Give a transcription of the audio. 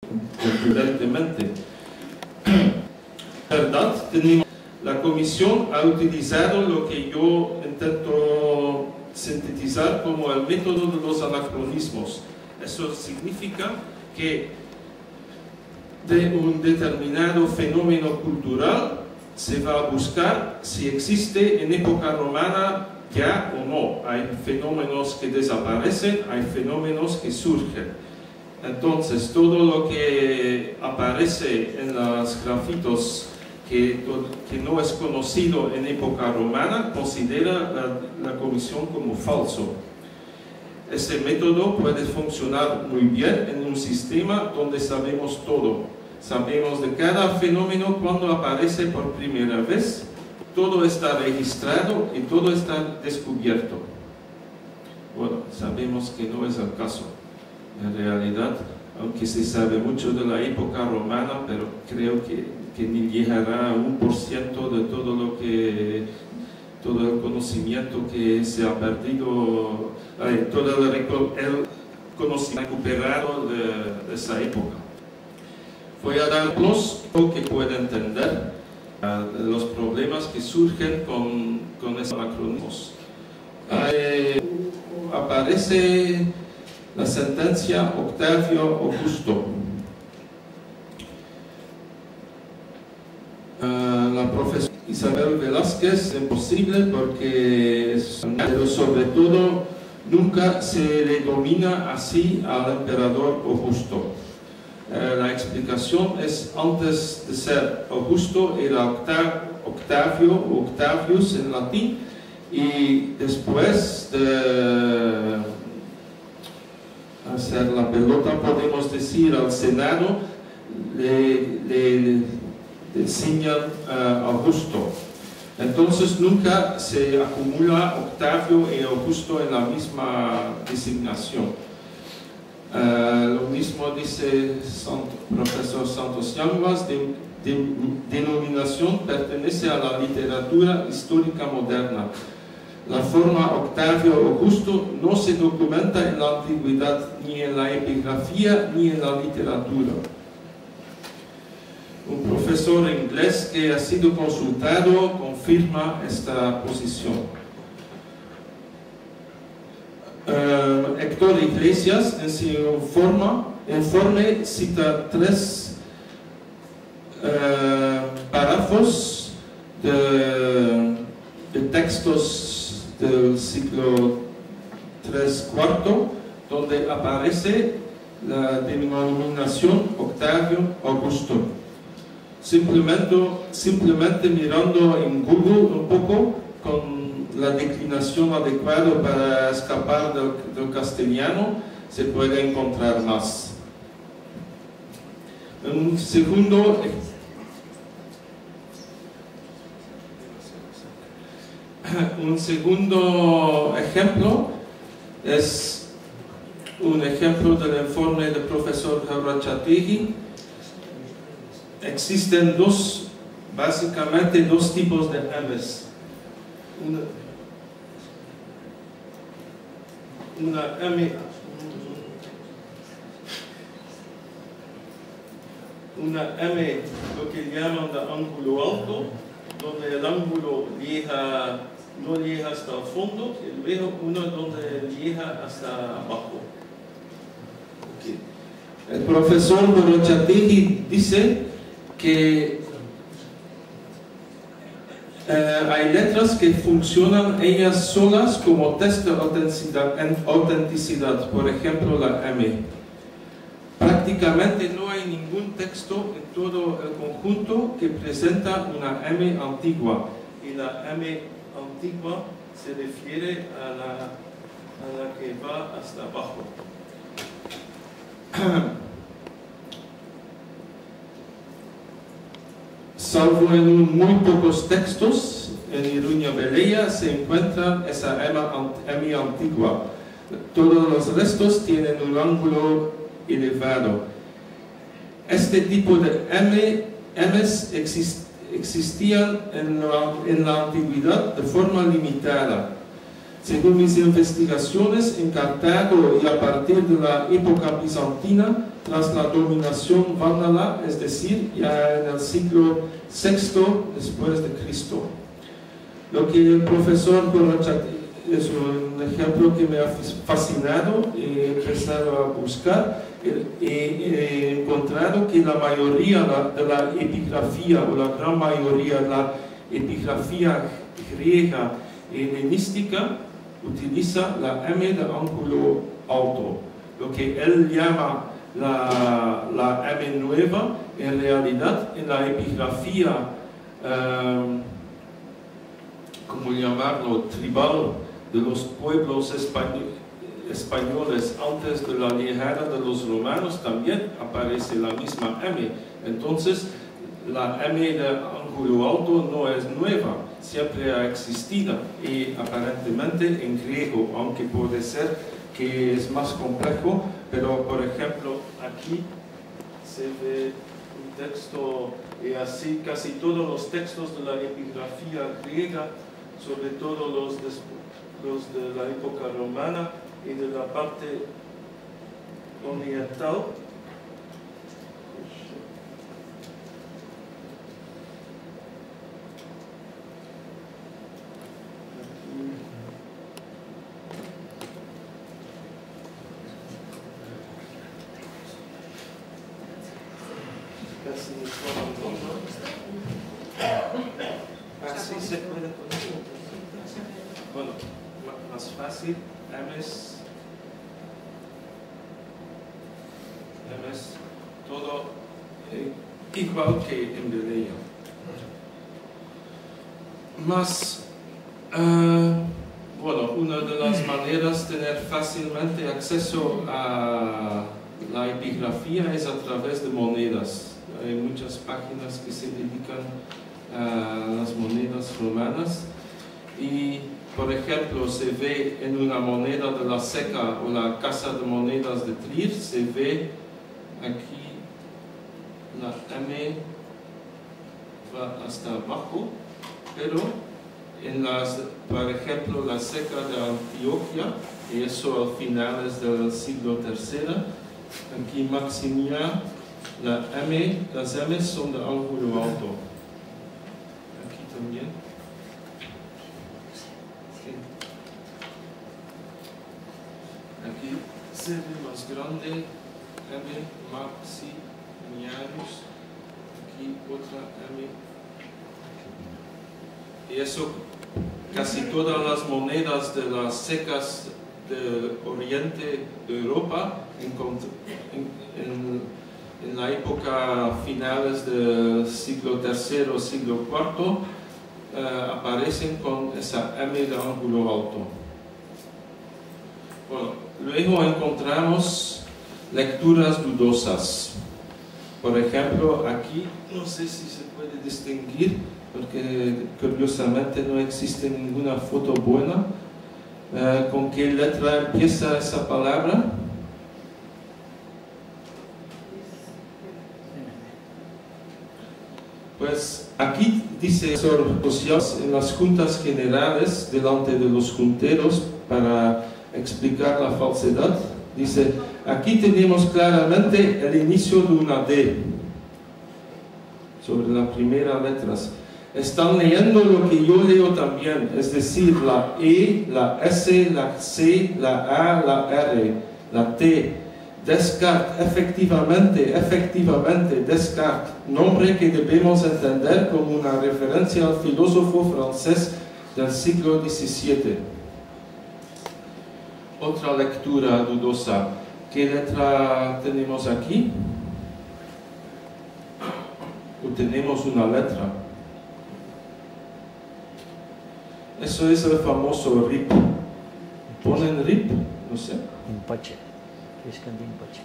concurrentemente. ¿Verdad? La comisión ha utilizado lo que yo intento sintetizar como el método de los anacronismos. Eso significa que de un determinado fenómeno cultural se va a buscar si existe en época romana ya o no. Hay fenómenos que desaparecen, hay fenómenos que surgen. Entonces, todo lo que aparece en los grafitos que no es conocido en época romana, considera la comisión como falso. Ese método puede funcionar muy bien en un sistema donde sabemos todo. Sabemos de cada fenómeno cuando aparece por primera vez, todo está registrado y todo está descubierto. Bueno, sabemos que no es el caso. En realidad, aunque se sabe mucho de la época romana, pero creo que ni llegará a 1% de todo el conocimiento que se ha perdido, todo el conocimiento recuperado de esa época. Voy a dar lo que pueda entender los problemas que surgen con estos anacronismos. Aparece la sentencia Octavio Augusto. La profesora Isabel Velázquez es imposible porque pero sobre todo nunca se le denomina así al emperador Augusto. La explicación es antes de ser Augusto era Octavio o Octavius en latín, y después de hacer la pelota podemos decir al Senado le enseñan Augusto. Entonces nunca se acumula Octavio y Augusto en la misma designación. Lo mismo dice profesor Santos Llanuas, denominación pertenece a la literatura histórica moderna. La forma Octavio Augusto no se documenta en la antigüedad, ni en la epigrafía, ni en la literatura. Un profesor inglés que ha sido consultado confirma esta posición. Héctor Iglesias, en su informe, cita 3 párrafos de textos del siglo III-IV, donde aparece la denominación Octavio Augusto. Simplemente mirando en Google un poco con la declinación adecuada para escapar del castellano, se puede encontrar más. Un segundo ejemplo es un ejemplo del informe del profesor Gorrotxategi. Existen básicamente dos tipos de M's. Una M lo que llaman de ángulo alto, donde el ángulo no llega hasta el fondo, y luego uno donde llega hasta abajo. Okay. El profesor Gorrotxategi dice que hay letras que funcionan ellas solas como test de autenticidad, por ejemplo la M. Prácticamente no hay ningún texto en todo el conjunto que presenta una M antigua, y la M antigua se refiere a la que va hasta abajo. Salvo en muy pocos textos, en Iruña Velea se encuentra esa M antigua. Todos los restos tienen un ángulo elevado. Este tipo de M's existían en la antigüedad de forma limitada. Según mis investigaciones en Cartago y a partir de la época bizantina, tras la dominación vándala, es decir, ya en el siglo VI después de Cristo. Lo que el profesor Horacek es un ejemplo que me ha fascinado, he empezado a buscar, he encontrado que la mayoría de la epigrafía, o la gran mayoría de la epigrafía griega helenística utiliza la M de ángulo alto. Lo que él llama la M nueva, en realidad en la epigrafía, ¿cómo llamarlo?, tribal de los pueblos españoles antes de la llegada de los romanos también aparece la misma M. Entonces, la M de ángulo alto no es nueva, siempre ha existido y aparentemente en griego, aunque puede ser que es más complejo, pero por ejemplo aquí se ve un texto y así casi todos los textos de la epigrafía griega, sobre todo los de la época romana y de la parte oriental. Casi así se puede poner. Bueno, más fácil, M es todo igual que en Belén. Más, bueno, una de las maneras de tener fácilmente acceso a la epigrafía es a través de monedas. Hay muchas páginas que se dedican a las monedas romanas y, por ejemplo, se ve en una moneda de la Seca o la Casa de Monedas de Trier, se ve aquí la M va hasta abajo, pero en las, por ejemplo, la Seca de Antioquia, y eso a finales del siglo III, aquí Maximian, las M son de ángulo alto. Aquí también. Sí. Aquí se ve más grande, M Maximianus. Aquí otra M. Y eso, casi todas las monedas de las secas del oriente de Europa en la época finales del siglo III, siglo IV, aparecen con esa M de ángulo alto. Bueno, luego encontramos lecturas dudosas. Por ejemplo, aquí, no sé si se puede distinguir, porque curiosamente no existe ninguna foto buena. ¿Con qué letra empieza esa palabra? Pues aquí dice en las juntas generales delante de los junteros para explicar la falsedad. Dice, aquí tenemos claramente el inicio de una D sobre las primeras letras. Están leyendo lo que yo leo también, es decir, la E, la S, la C, la A, la R, la T. Descartes, efectivamente, Descartes, nombre que debemos entender como una referencia al filósofo francés del siglo XVII. Otra lectura dudosa. ¿Qué letra tenemos aquí? ¿O tenemos una letra? Eso es el famoso RIP. ¿Ponen RIP? No sé. Din pace. Ești când din pace.